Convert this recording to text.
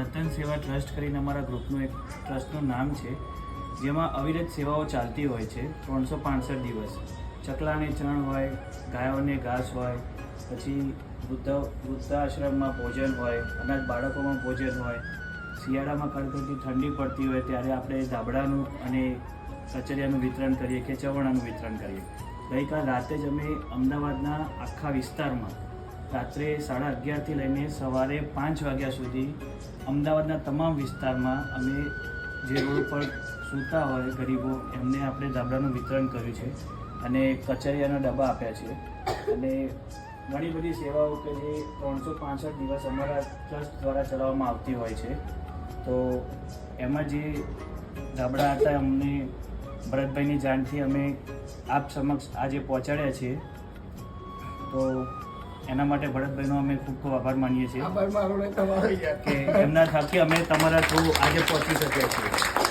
રતન સેવા ટ્રસ્ટ કરીને અમારા ગ્રુપનું એક ટ્રસ્ટનું નામ છે, જેમાં અવિરત સેવાઓ ચાલતી હોય છે 365 દિવસ. ચકલાને ચણ હોય, ગાયોને ઘાસ હોય, પછી વૃદ્ધાશ્રમમાં ભોજન હોય, અનાથ બાળકોમાં ભોજન હોય, શિયાળામાં કડકડતી ઠંડી પડતી હોય ત્યારે આપણે ધાબળાનું અને કચરિયાનું વિતરણ કરીએ કે ચવાણાનું વિતરણ કરીએ. ગઈકાલ રાતે જ અમે અમદાવાદના આખા વિસ્તારમાં રાત્રે 11:30થી લઈને સવારે 5 વાગ્યા સુધી અમદાવાદના તમામ વિસ્તારમાં અમે જે રોડ ઉપર સૂતા હોય ગરીબો એમને આપણે ધાબળાનું વિતરણ કર્યું છે અને કચરિયાના ડબ્બા આપ્યા છે. અને ઘણી બધી સેવાઓ કે જે 365 દિવસ અમારા ટ્રસ્ટ દ્વારા ચલાવવામાં આવતી હોય છે. તો એમાં જે ધાબળા હતા અમને ભરતભાઈની જાણથી અમે આપ સમક્ષ આજે પહોંચાડ્યા છીએ. તો એના માટે ભરતભાઈનો અમે ખૂબ ખૂબ આભાર માનીએ છીએ કે એમના થકી અમે તમારા થ્રુ આજે પહોંચી શક્યા છીએ.